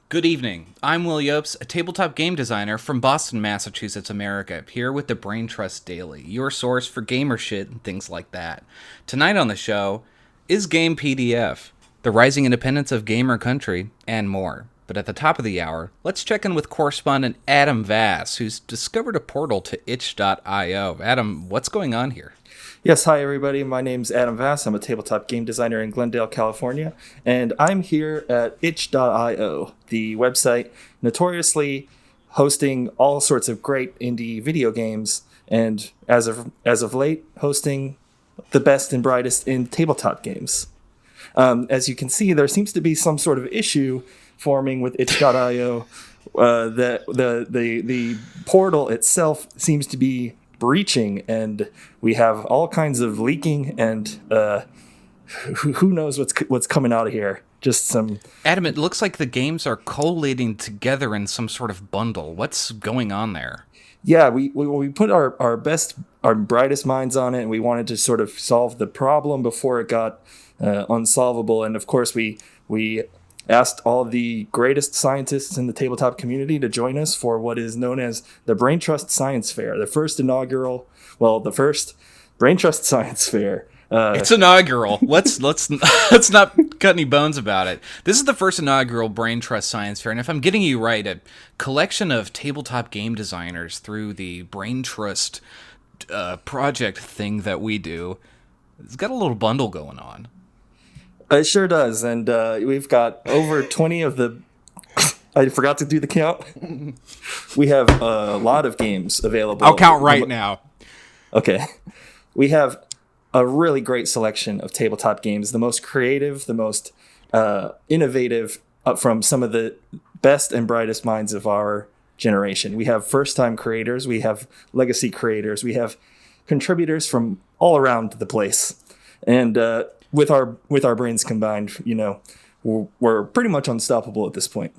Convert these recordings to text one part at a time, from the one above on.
Good evening. I'm Will Yopes, a tabletop game designer from Boston, Massachusetts, America, here with the Brain Trust Daily, your source for gamer shit and things like that. Tonight on the show, is Game PDF, the rising independence of gamer country, and more. But at the top of the hour, let's check in with correspondent Adam Vass, who's discovered a portal to itch.io. Adam, what's going on here? Yes, hi everybody. My name's Adam Vass. I'm a tabletop game designer in Glendale, California, and I'm here at itch.io, the website notoriously hosting all sorts of great indie video games, and as of late, hosting the best and brightest in tabletop games. As you can see, there seems to be some sort of issue forming with itch.io. The portal itself seems to be breaching, and we have all kinds of leaking, and who knows what's coming out of here. Just some... Adam, it looks like the games are collating together in some sort of bundle. What's going on there? Yeah, we put our brightest minds on it, and we wanted to sort of solve the problem before it got unsolvable. And of course, we asked all the greatest scientists in the tabletop community to join us for what is known as the Brain Trust Science Fair, the first Brain Trust Science Fair. It's inaugural. Let's not cut any bones about it. This is the first inaugural Brain Trust Science Fair, and if I'm getting you right, a collection of tabletop game designers through the Brain Trust project thing that we do. It's got a little bundle going on. It sure does, and we've got over 20 of the... I forgot to do the count. We have a lot of games available. I'll count right now. Okay. We have a really great selection of tabletop games, the most creative, the most innovative from some of the best and brightest minds of our generation. We have first-time creators, we have legacy creators, we have contributors from all around the place. And with our brains combined, we're pretty much unstoppable at this point.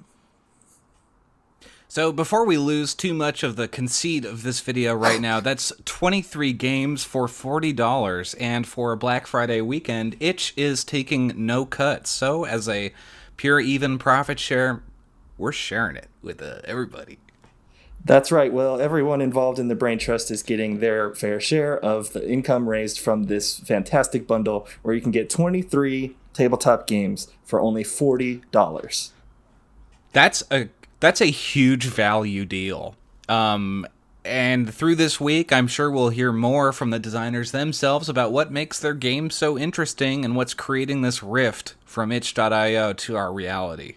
So before we lose too much of the conceit of this video right now, that's 23 games for $40, and for a Black Friday weekend, Itch is taking no cuts. So as a pure even profit share, we're sharing it with everybody. That's right. Well, everyone involved in the Brain Trust is getting their fair share of the income raised from this fantastic bundle where you can get 23 tabletop games for only $40. That's a huge value deal. And through this week, I'm sure we'll hear more from the designers themselves about what makes their game so interesting and what's creating this rift from itch.io to our reality.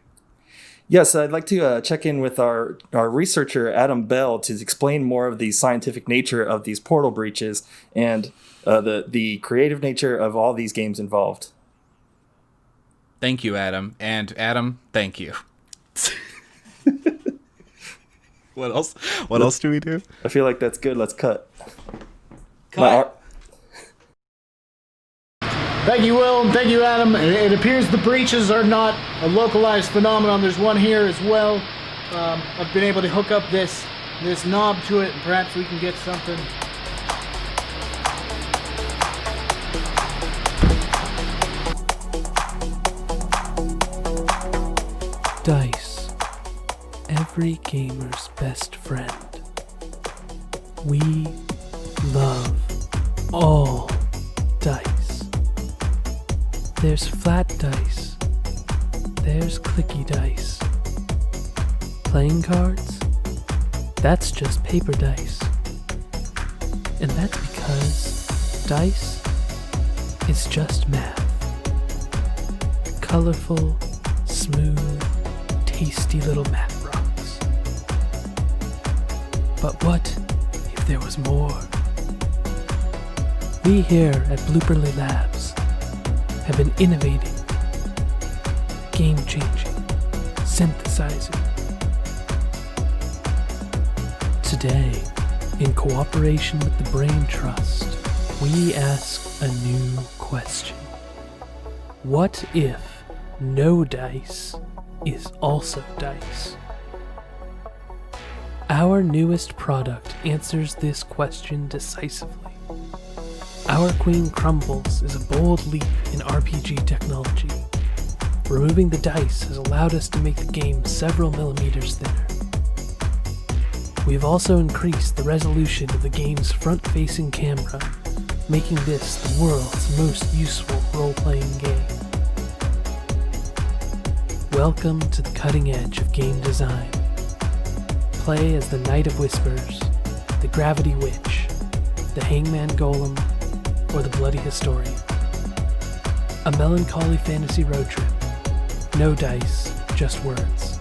Yes, I'd like to check in with our researcher, Adam Bell, to explain more of the scientific nature of these portal breaches and the creative nature of all these games involved. Thank you, Adam. And Adam, thank you. What else? What else do we do? I feel like that's good. Let's cut. Thank you, Will, and thank you, Adam. It appears the breaches are not a localized phenomenon. There's one here as well. I've been able to hook up this knob to it, and perhaps we can get something. Dice, every gamer's best friend. We love all dice. There's flat dice. There's clicky dice. Playing cards? That's just paper dice. And that's because dice is just math. Colorful, smooth, tasty little math rocks. But what if there was more? We here at Blooperly Labs have been innovating, game-changing, synthesizing. Today, in cooperation with the Brain Trust, we ask a new question. What if no dice is also dice? Our newest product answers this question decisively. Our Queen Crumbles is a bold leap in RPG technology. Removing the dice has allowed us to make the game several millimeters thinner. We have also increased the resolution of the game's front-facing camera, making this the world's most useful role-playing game. Welcome to the cutting edge of game design. Play as the Knight of Whispers, the Gravity Witch, the Hangman Golem, or the Bloody Historian. A melancholy fantasy road trip. No dice, just words.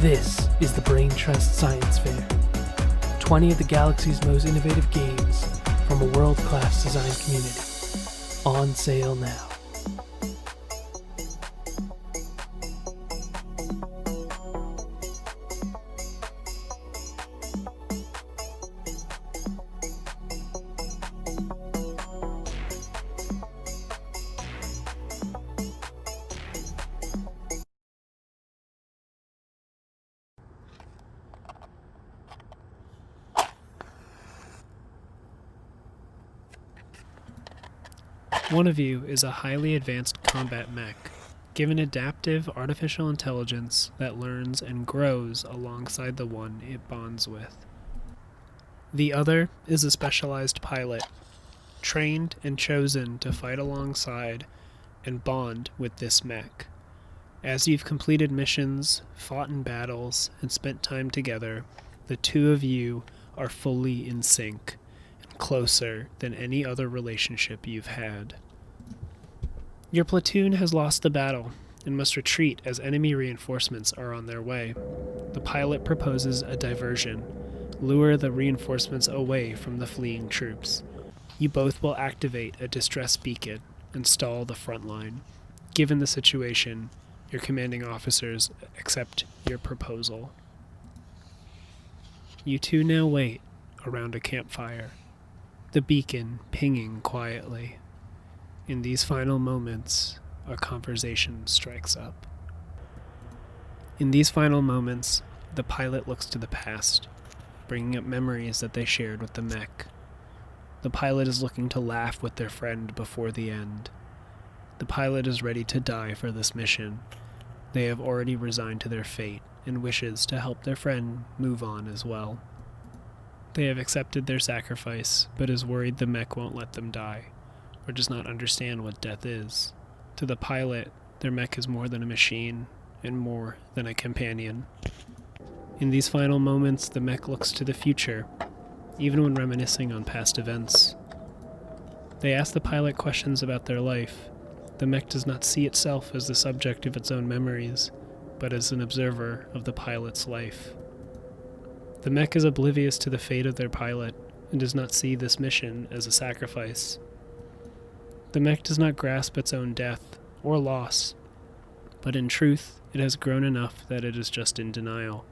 This is the Brain Trust Science Fair. 20 of the galaxy's most innovative games from a world-class design community. On sale now. One of you is a highly advanced combat mech, given adaptive artificial intelligence that learns and grows alongside the one it bonds with. The other is a specialized pilot, trained and chosen to fight alongside and bond with this mech. As you've completed missions, fought in battles, and spent time together, the two of you are fully in sync, and closer than any other relationship you've had. Your platoon has lost the battle and must retreat as enemy reinforcements are on their way. The pilot proposes a diversion, lure the reinforcements away from the fleeing troops. You both will activate a distress beacon and stall the front line. Given the situation, your commanding officers accept your proposal. You two now wait around a campfire, the beacon pinging quietly. In these final moments, a conversation strikes up. In these final moments, the pilot looks to the past, bringing up memories that they shared with the mech. The pilot is looking to laugh with their friend before the end. The pilot is ready to die for this mission. They have already resigned to their fate and wishes to help their friend move on as well. They have accepted their sacrifice, but is worried the mech won't let them die, or does not understand what death is. To the pilot, their mech is more than a machine, and more than a companion. In these final moments, the mech looks to the future, even when reminiscing on past events. They ask the pilot questions about their life. The mech does not see itself as the subject of its own memories, but as an observer of the pilot's life. The mech is oblivious to the fate of their pilot, and does not see this mission as a sacrifice. The mech does not grasp its own death or loss, but in truth, it has grown enough that it is just in denial.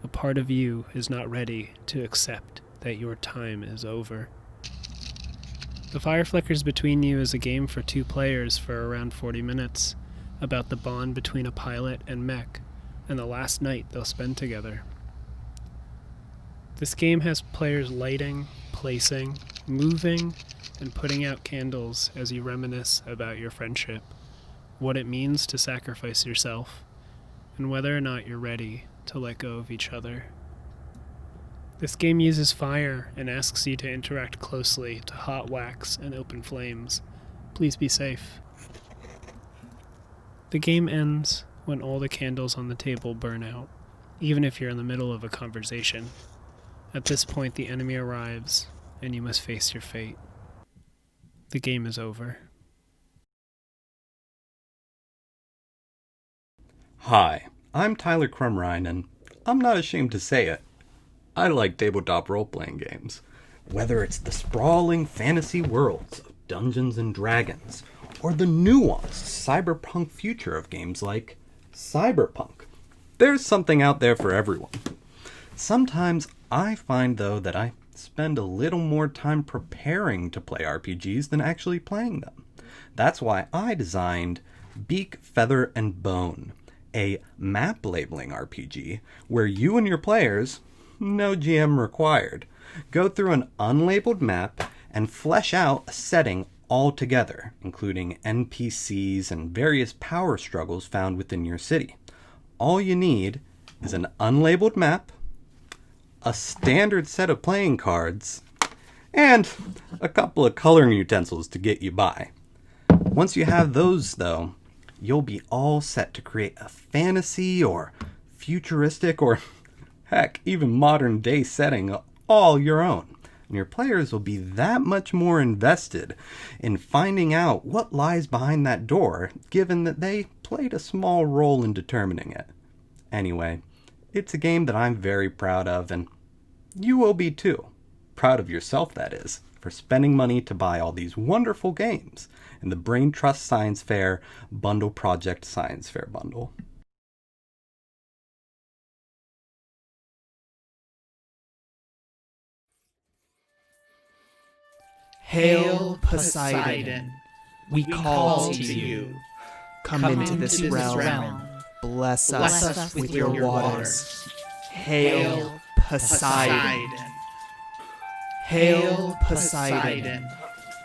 A part of you is not ready to accept that your time is over. The fire flickers between you is a game for two players for around 40 minutes, about the bond between a pilot and mech, and the last night they'll spend together. This game has players lighting, placing, moving, and putting out candles as you reminisce about your friendship, what it means to sacrifice yourself, and whether or not you're ready to let go of each other. This game uses fire and asks you to interact closely to hot wax and open flames. Please be safe. The game ends when all the candles on the table burn out, even if you're in the middle of a conversation. At this point, the enemy arrives, and you must face your fate. The game is over. Hi, I'm Tyler Crumrine, and I'm not ashamed to say it. I like tabletop role-playing games. Whether it's the sprawling fantasy worlds of Dungeons & Dragons, or the nuanced cyberpunk future of games like Cyberpunk. There's something out there for everyone. Sometimes I find, though, that I spend a little more time preparing to play RPGs than actually playing them. That's why I designed Beak, Feather, and Bone, a map labeling RPG where you and your players, no GM required, go through an unlabeled map and flesh out a setting all together, including NPCs and various power struggles found within your city. All you need is an unlabeled map, a standard set of playing cards, and a couple of coloring utensils to get you by. Once you have those, though, you'll be all set to create a fantasy or futuristic or, heck, even modern day setting all your own. And your players will be that much more invested in finding out what lies behind that door, given that they played a small role in determining it. Anyway, it's a game that I'm very proud of, and you will be too. Proud of yourself, that is, for spending money to buy all these wonderful games in the Brain Trust Science Fair Bundle Project Science Fair Bundle. Hail Poseidon, we call to you. Come into this realm. Bless us with your waters. Hail Poseidon. Hail Poseidon,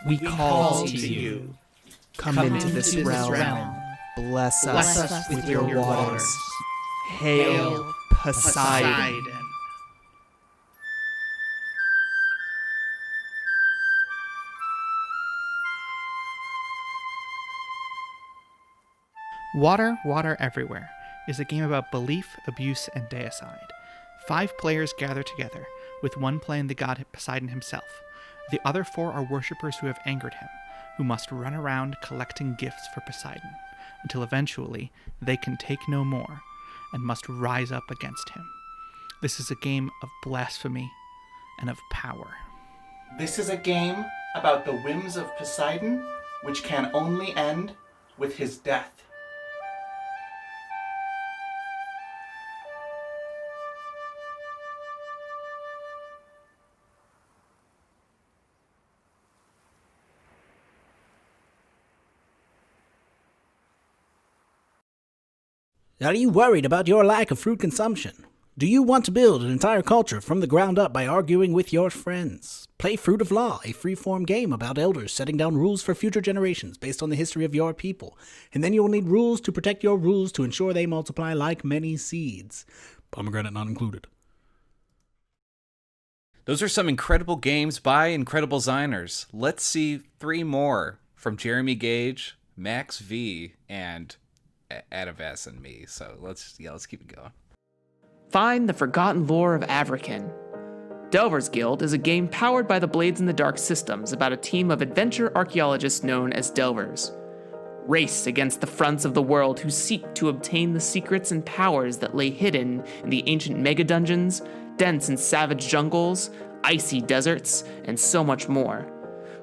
we call to you. Come into this realm. Bless us with your waters. Hail Poseidon. Water, Water Everywhere is a game about belief, abuse, and deicide. 5 players gather together, with one playing the god Poseidon himself. The other 4 are worshippers who have angered him, who must run around collecting gifts for Poseidon, until eventually they can take no more, and must rise up against him. This is a game of blasphemy and of power. This is a game about the whims of Poseidon, which can only end with his death. Are you worried about your lack of fruit consumption? Do you want to build an entire culture from the ground up by arguing with your friends? Play Fruit of Law, a free-form game about elders setting down rules for future generations based on the history of your people. And then you will need rules to protect your rules to ensure they multiply like many seeds. Pomegranate not included. Those are some incredible games by incredible designers. Let's see 3 more from Jeremy Gage, Max V, and Adavas and me. So let's keep it going. Find the Forgotten Lore of Avrakin. Delver's Guild is a game powered by the Blades in the Dark systems about a team of adventure archaeologists known as Delvers. Race against the fronts of the world who seek to obtain the secrets and powers that lay hidden in the ancient mega-dungeons, dense and savage jungles, icy deserts, and so much more.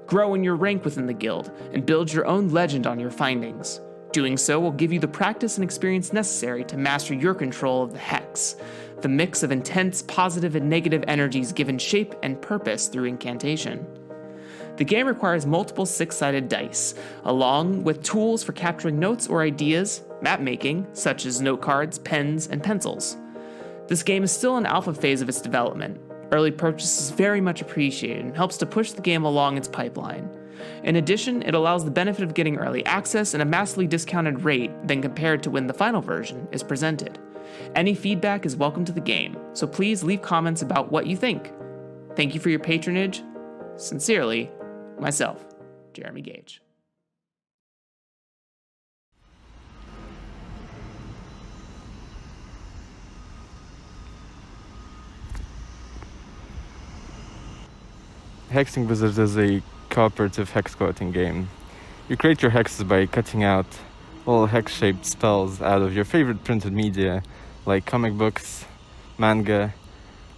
Grow in your rank within the guild and build your own legend on your findings. Doing so will give you the practice and experience necessary to master your control of the Hex, the mix of intense positive and negative energies given shape and purpose through incantation. The game requires multiple 6-sided dice, along with tools for capturing notes or ideas, map making, such as note cards, pens, and pencils. This game is still in alpha phase of its development. Early purchase is very much appreciated and helps to push the game along its pipeline. In addition, it allows the benefit of getting early access at a massively discounted rate than compared to when the final version is presented. Any feedback is welcome to the game, so please leave comments about what you think. Thank you for your patronage. Sincerely, myself, Jeremy Gage. Hexing Wizards is a cooperative hex quoting game. You create your hexes by cutting out little hex-shaped spells out of your favorite printed media, like comic books, manga,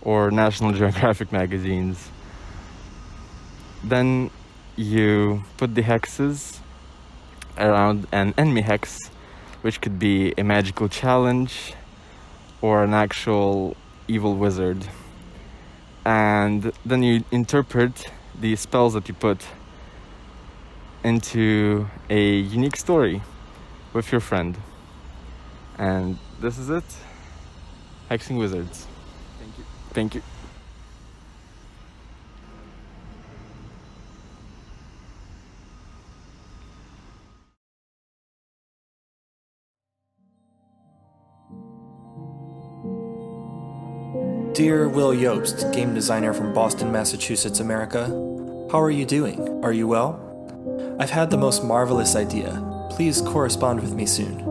or National Geographic magazines. Then you put the hexes around an enemy hex, which could be a magical challenge or an actual evil wizard. And then you interpret the spells that you put into a unique story with your friend. And this is it. Hexing Wizards. Thank you. Thank you. Dear Will Yobst, game designer from Boston, Massachusetts, America, how are you doing? Are you well? I've had the most marvelous idea. Please correspond with me soon.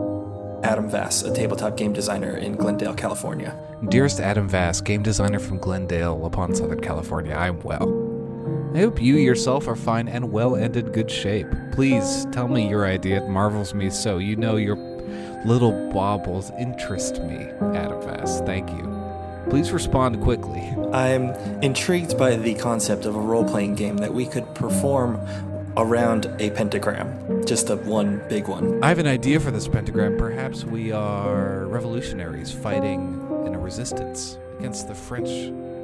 Adam Vass, a tabletop game designer in Glendale, California. Dearest Adam Vass, game designer from Glendale upon Southern California, I'm well. I hope you yourself are fine and well and in good shape. Please tell me your idea. It marvels me so. You know your little baubles interest me, Adam Vass. Thank you. Please respond quickly. I'm intrigued by the concept of a role-playing game that we could perform around a pentagram. Just one big one. I have an idea for this pentagram. Perhaps we are revolutionaries fighting in a resistance against the French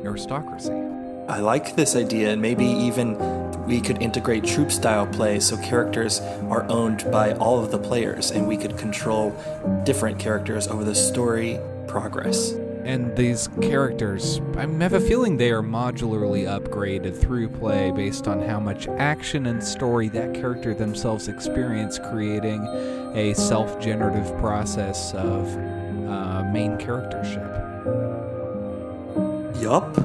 aristocracy. I like this idea, and maybe even we could integrate troop-style play so characters are owned by all of the players, and we could control different characters over the story progress. And these characters, I have a feeling they are modularly upgraded through play based on how much action and story that character themselves experience, creating a self-generative process of main charactership. Yup.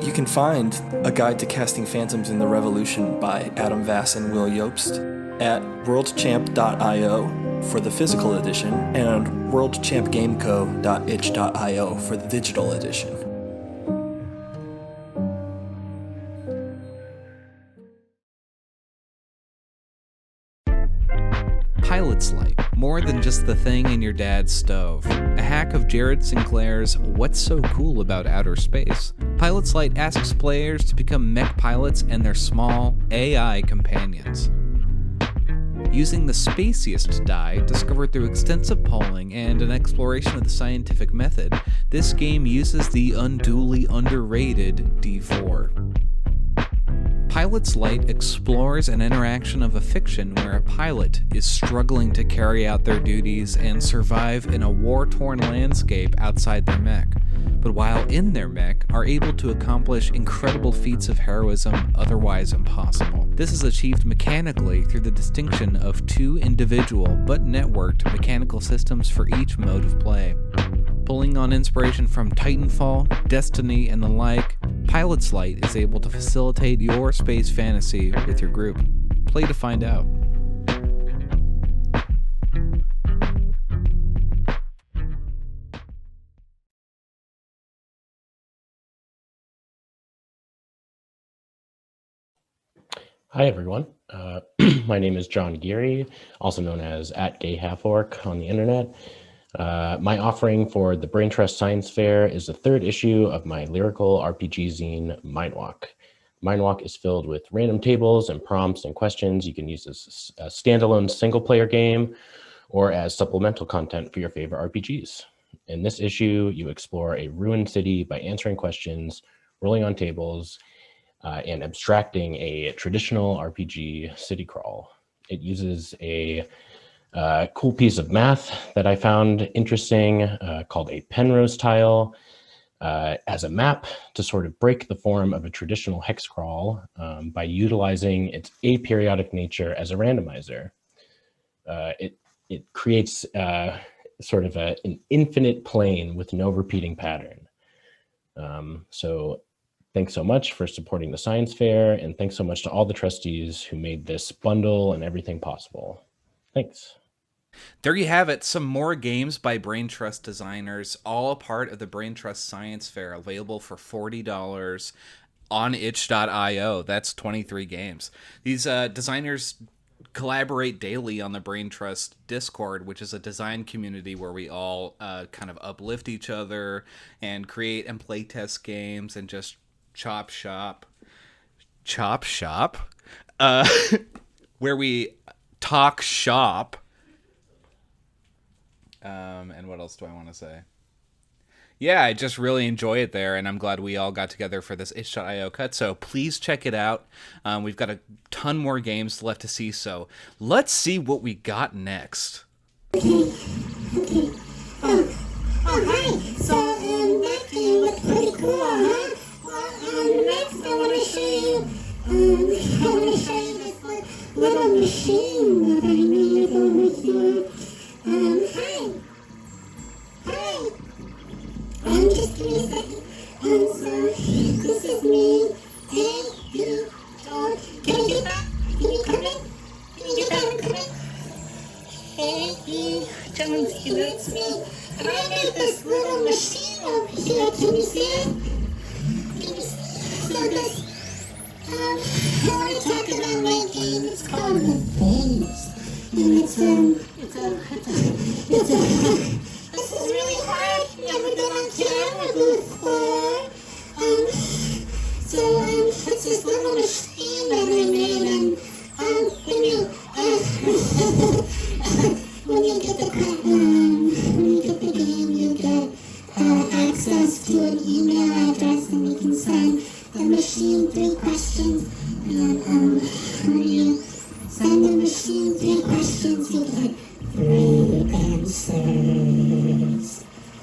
You can find A Guide to Casting Phantoms in the Revolution by Adam Vass and Will Yobst at worldchamp.io for the physical edition and worldchampgameco.itch.io for the digital edition. Pilot's Light, more than just the thing in your dad's stove. A hack of Jared Sinclair's What's So Cool About Outer Space. Pilot's Light asks players to become mech pilots and their small AI companions. Using the spaciest die discovered through extensive polling and an exploration of the scientific method, this game uses the unduly underrated D4. Pilot's Light explores an interaction of a fiction where a pilot is struggling to carry out their duties and survive in a war-torn landscape outside their mech, but while in their mech are able to accomplish incredible feats of heroism otherwise impossible. This is achieved mechanically through the distinction of two individual but networked mechanical systems for each mode of play. Pulling on inspiration from Titanfall, Destiny, and the like, Pilot's Light is able to facilitate your space fantasy with your group. Play to find out. Hi, everyone. My name is John Geary, also known as @GayHalfOrc on the internet. My offering for the Brain Trust Science Fair is the third issue of my lyrical RPG zine, Mindwalk. Mindwalk is filled with random tables and prompts and questions you can use as a standalone single-player game or as supplemental content for your favorite RPGs. In this issue, you explore a ruined city by answering questions, rolling on tables, and abstracting a traditional RPG city crawl. It uses a cool piece of math that I found interesting called a Penrose tile as a map to sort of break the form of a traditional hex crawl by utilizing its aperiodic nature as a randomizer. It creates sort of an infinite plane with no repeating pattern. So thanks so much for supporting the science fair, and thanks so much to all the trustees who made this bundle and everything possible. Thanks. There you have it, some more games by Brain Trust designers, all a part of the Brain Trust Science Fair, available for $40 on itch.io. That's 23 games. These designers collaborate daily on the Brain Trust Discord, which is a design community where we all kind of uplift each other and create and play test games and just chop shop, where we talk shop. And what else do I want to say? Yeah, I just really enjoy it there, and I'm glad we all got together for this itch.io cut, so please check it out. We've got a ton more games left to see, so let's see what we got next. Okay. Oh, hi. So, that thing looks pretty cool, huh? Well, next I want to show you, this little machine that I made over here. Can you get that? Can you come in? Can you get that and come in? Hey, Jonesy, that's me. And I made this little machine over here. Can you see it? Can you see it? So this, I want to talk about my game. It's called The Phase. And it's this is really hard. Never been on camera before. So it's this little machine that I made, and when you get the game, you get access to an email address, and you can send the machine 3 questions, and when you send the machine 3 questions, you get 3 answers.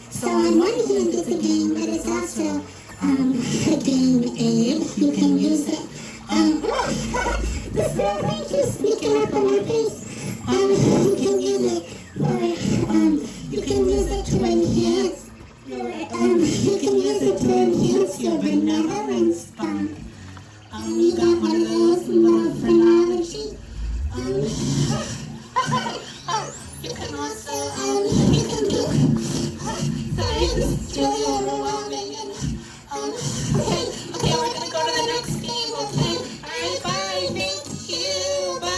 So on one hand, it's a game, but it's also a game aid. You can use it. The cell keeps sneaking up on my face. You can use it for, you can use it to enhance your, you can use it to enhance your benevolence bond. You got one of those in the phrenology. You can also, you can do, sorry, this is really overwhelming, and, okay, we're gonna go to the next game, okay? Alright, bye, thank you, bye!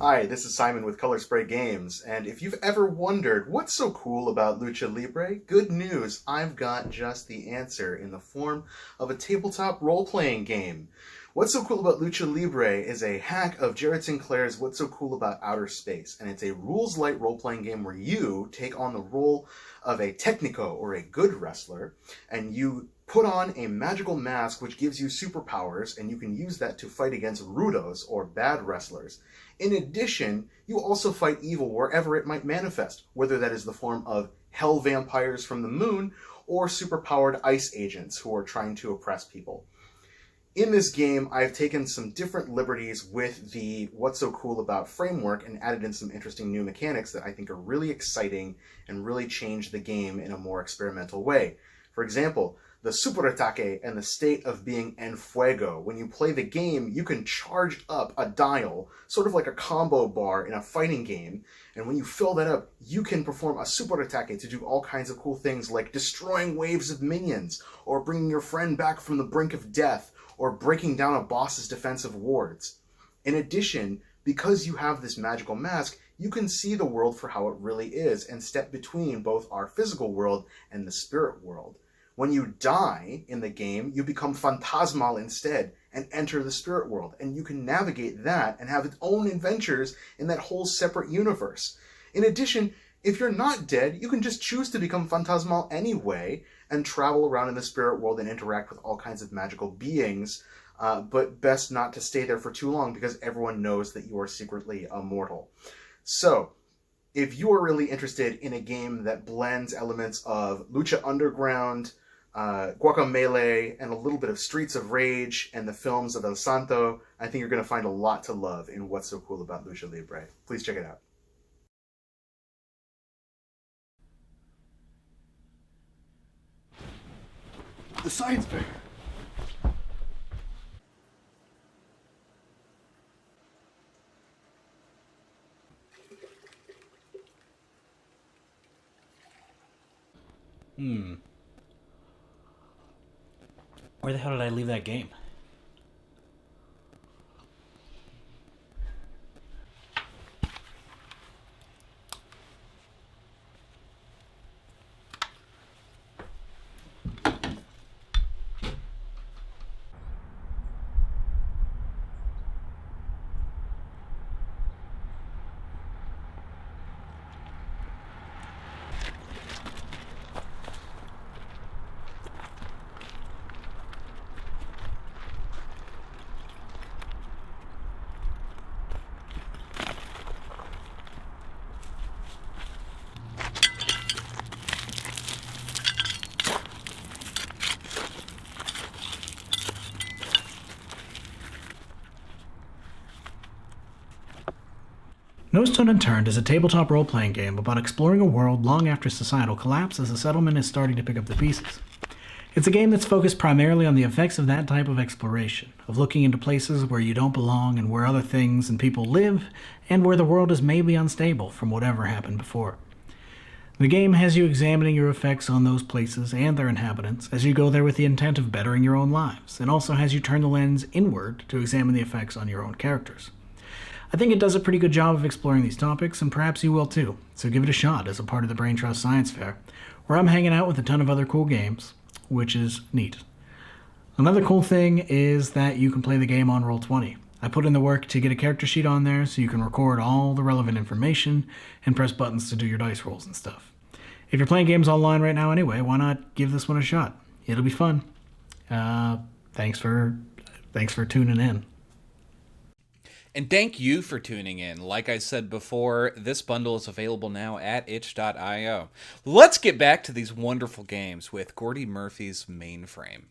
Hi, this is Simon with Color Spray Games, and if you've ever wondered what's so cool about Lucha Libre, good news, I've got just the answer in the form of a tabletop role-playing game. What's so cool about Lucha Libre is a hack of Jared Sinclair's What's So Cool About Outer Space, and it's a rules-light role-playing game where you take on the role of a technico, or a good wrestler, and you put on a magical mask which gives you superpowers, and you can use that to fight against rudos, or bad wrestlers. In addition, you also fight evil wherever it might manifest, whether that is the form of hell vampires from the moon, or superpowered ice agents who are trying to oppress people. In this game, I've taken some different liberties with the What's So Cool About framework and added in some interesting new mechanics that I think are really exciting and really change the game in a more experimental way. For example, the superatake and the state of being en fuego. When you play the game, you can charge up a dial, sort of like a combo bar in a fighting game, and when you fill that up, you can perform a superatake to do all kinds of cool things like destroying waves of minions, or bringing your friend back from the brink of death, or breaking down a boss's defensive wards. In addition, because you have this magical mask, you can see the world for how it really is and step between both our physical world and the spirit world. When you die in the game, you become phantasmal instead and enter the spirit world, and you can navigate that and have its own adventures in that whole separate universe. In addition, if you're not dead, you can just choose to become phantasmal anyway and travel around in the spirit world and interact with all kinds of magical beings, but best not to stay there for too long because everyone knows that you are secretly immortal. So, if you are really interested in a game that blends elements of Lucha Underground, Guacamelee, and a little bit of Streets of Rage and the films of El Santo, I think you're going to find a lot to love in What's So Cool About Lucha Libre. Please check it out. The science fair. Where the hell did I leave that game? No Stone Unturned is a tabletop role-playing game about exploring a world long after societal collapse as the settlement is starting to pick up the pieces. It's a game that's focused primarily on the effects of that type of exploration, of looking into places where you don't belong and where other things and people live, and where the world is maybe unstable from whatever happened before. The game has you examining your effects on those places and their inhabitants as you go there with the intent of bettering your own lives, and also has you turn the lens inward to examine the effects on your own characters. I think it does a pretty good job of exploring these topics, and perhaps you will too, so give it a shot as a part of the Brain Trust Science Fair, where I'm hanging out with a ton of other cool games, which is neat. Another cool thing is that you can play the game on Roll20. I put in the work to get a character sheet on there so you can record all the relevant information and press buttons to do your dice rolls and stuff. If you're playing games online right now anyway, why not give this one a shot? It'll be fun. Thanks for tuning in. And thank you for tuning in. Like I said before, this bundle is available now at itch.io. Let's get back to these wonderful games with Gordy Murphy's Mainframe.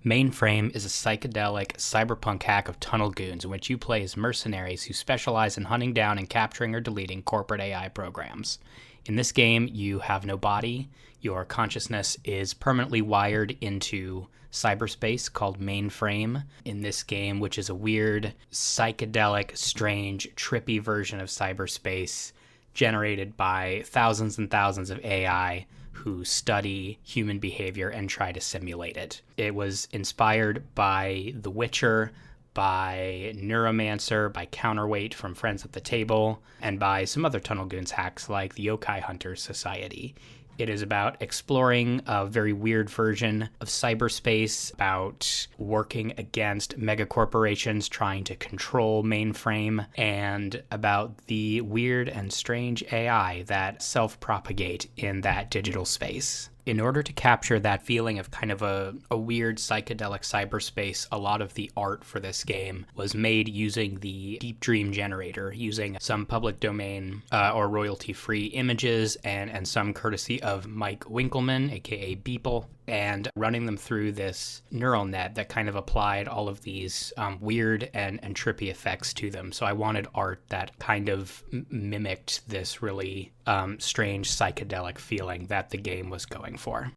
Mainframe is a psychedelic cyberpunk hack of tunnel goons in which you play as mercenaries who specialize in hunting down and capturing or deleting corporate AI programs. In this game, you have no body. Your consciousness is permanently wired into cyberspace called Mainframe in this game, which is a weird, psychedelic, strange, trippy version of cyberspace generated by thousands and thousands of AI who study human behavior and try to simulate it. It was inspired by The Witcher, by Neuromancer, by Counterweight from Friends at the Table, and by some other Tunnel Goons hacks like the Yokai Hunters Society. It is about exploring a very weird version of cyberspace, about working against megacorporations trying to control Mainframe, and about the weird and strange AI that self-propagate in that digital space. In order to capture that feeling of kind of a weird psychedelic cyberspace, a lot of the art for this game was made using the Deep Dream generator, using some public domain or royalty-free images and some courtesy of Mike Winkleman, aka Beeple, and running them through this neural net that kind of applied all of these weird and trippy effects to them. So I wanted art that kind of mimicked this really strange psychedelic feeling that the game was going for.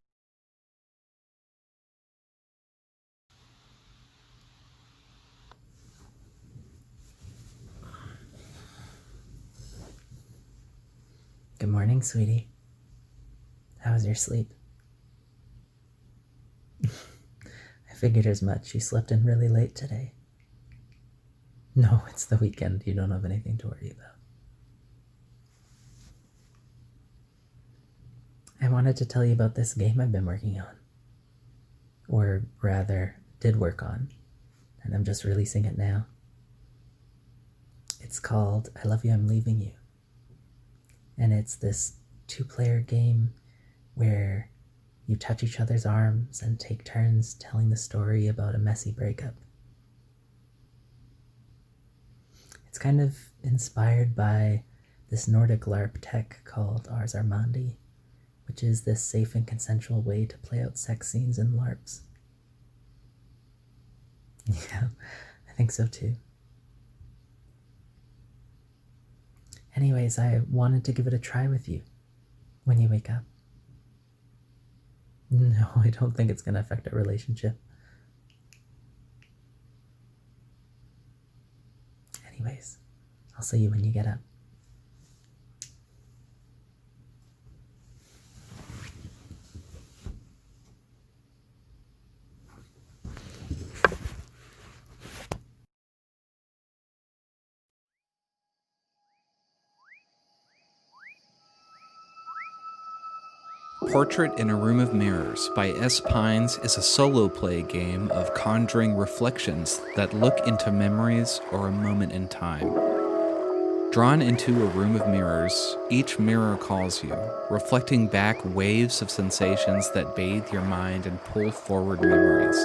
Good morning, sweetie. How was your sleep? I figured as much. You slept in really late today. No, it's the weekend. You don't have anything to worry about. I wanted to tell you about this game I've been working on. Or rather, did work on. And I'm just releasing it now. It's called I Love You, I'm Leaving You. And it's this 2-player game where you touch each other's arms and take turns telling the story about a messy breakup. It's kind of inspired by this Nordic LARP tech called Ars Armandi, which is this safe and consensual way to play out sex scenes and LARPs. Yeah, I think so too. Anyways, I wanted to give it a try with you when you wake up. No, I don't think it's going to affect our relationship. Anyways, I'll see you when you get up. Portrait in a Room of Mirrors by S. Pines is a solo play game of conjuring reflections that look into memories or a moment in time. Drawn into a room of mirrors, each mirror calls you, reflecting back waves of sensations that bathe your mind and pull forward memories,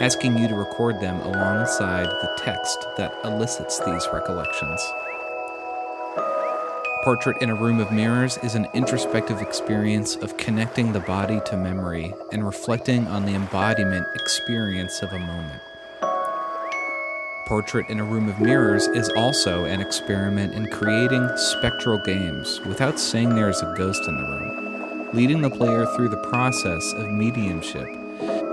asking you to record them alongside the text that elicits these recollections. Portrait in a Room of Mirrors is an introspective experience of connecting the body to memory and reflecting on the embodiment experience of a moment. Portrait in a Room of Mirrors is also an experiment in creating spectral games without saying there is a ghost in the room, leading the player through the process of mediumship,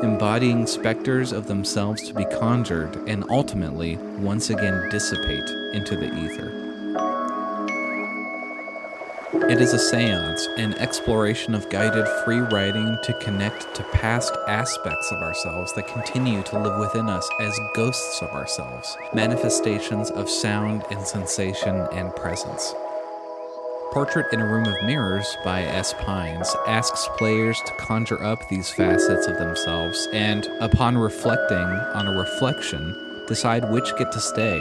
embodying specters of themselves to be conjured and ultimately once again dissipate into the ether. It is a seance, an exploration of guided free writing to connect to past aspects of ourselves that continue to live within us as ghosts of ourselves, manifestations of sound and sensation and presence. Portrait in a Room of Mirrors by S. Pines asks players to conjure up these facets of themselves and, upon reflecting on a reflection, decide which get to stay,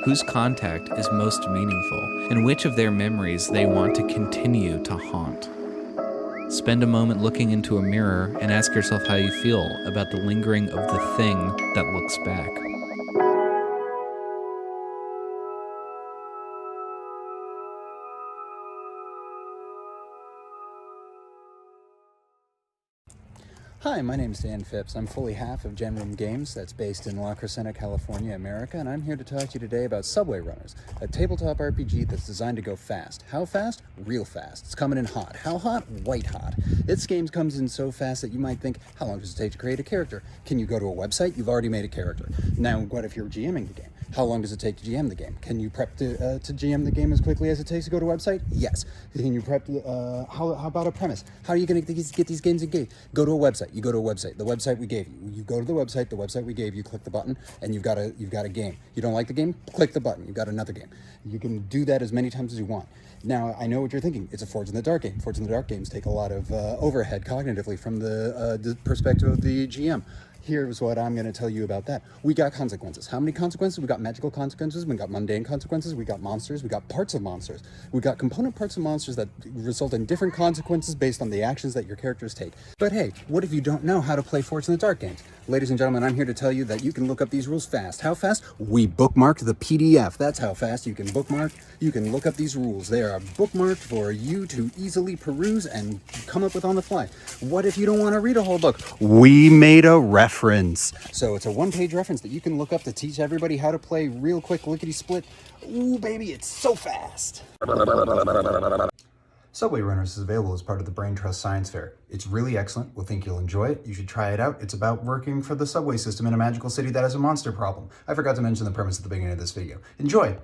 whose contact is most meaningful, and which of their memories they want to continue to haunt. Spend a moment looking into a mirror and ask yourself how you feel about the lingering of the thing that looks back. Hi, my name's Dan Phipps. I'm fully half of Gen Room Games that's based in La Crescenta, California, America, and I'm here to talk to you today about Subway Runners, a tabletop RPG that's designed to go fast. How fast? Real fast. It's coming in hot. How hot? White hot. This game comes in so fast that you might think, how long does it take to create a character? Can you go to a website? You've already made a character. Now, what if you're GMing the game? How long does it take to GM the game? Can you prep to GM the game as quickly as it takes to go to a website? Yes. Can you prep? How about a premise? How are you going to get these games engaged? Go to a website. You go to a website. The website we gave you. You go to the website we gave you. Click the button, and you've got a game. You don't like the game? Click the button. You've got another game. You can do that as many times as you want. Now, I know what you're thinking. It's a Forge in the Dark game. Forge in the Dark games take a lot of overhead cognitively from the perspective of the GM. Here's what I'm going to tell you about that. We got consequences. How many consequences? We got magical consequences. We got mundane consequences. We got monsters. We got parts of monsters. We got component parts of monsters that result in different consequences based on the actions that your characters take. But hey, what if you don't know how to play Forge in the Dark games? Ladies and gentlemen, I'm here to tell you that you can look up these rules fast. How fast? We bookmarked the PDF. That's how fast you can bookmark. You can look up these rules. They are bookmarked for you to easily peruse and come up with on the fly. What if you don't want to read a whole book? We made a reference. So it's a one-page reference that you can look up to teach everybody how to play real quick lickety-split. Ooh, baby, it's so fast. Subway Runners is available as part of the Brain Trust Science Fair. It's really excellent. We'll think you'll enjoy it. You should try it out. It's about working for the subway system in a magical city that has a monster problem. I forgot to mention the premise at the beginning of this video. Enjoy!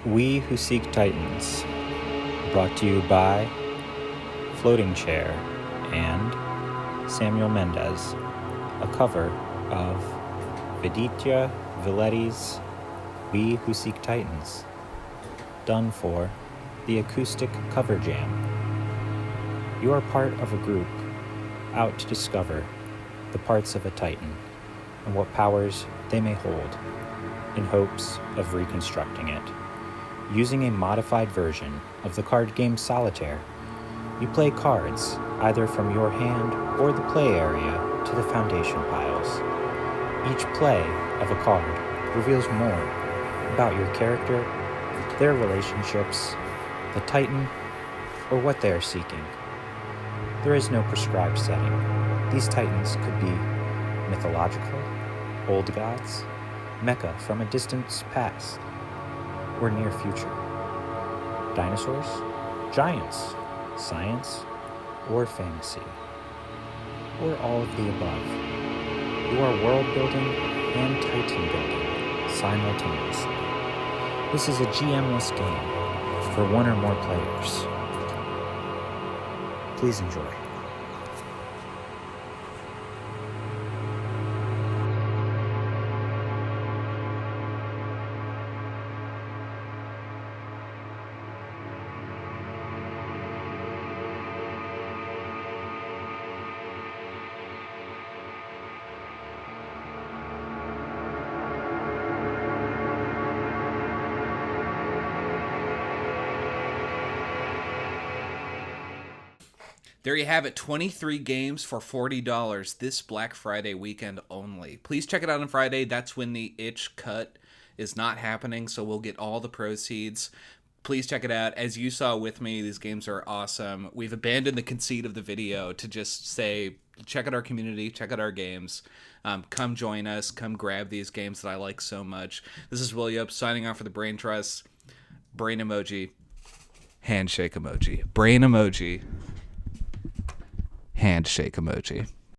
We Who Seek Titans, brought to you by Floating Chair and Samuel Mendez, a cover of Viditya Villetti's We Who Seek Titans, done for the Acoustic Cover Jam. You are part of a group out to discover the parts of a Titan and what powers they may hold in hopes of reconstructing it. Using a modified version of the card game Solitaire, you play cards either from your hand or the play area to the foundation piles. Each play of a card reveals more about your character, their relationships, the Titan, or what they are seeking. There is no prescribed setting. These Titans could be mythological, old gods, mecha from a distant past, or near future. Dinosaurs, giants, science, or fantasy, or all of the above. You are world building and Titan building simultaneously. This is a GM-less game for one or more players. Please enjoy. There you have it, 23 games for $40 this Black Friday weekend only. Please check it out on Friday. That's when the itch cut is not happening, so we'll get all the proceeds. Please check it out. As you saw with me, these games are awesome. We've abandoned the conceit of the video to just say, check out our community, check out our games. Come join us. Come grab these games that I like so much. This is William signing off for the Brain Trust. Brain emoji. Handshake emoji. Brain emoji. Handshake emoji.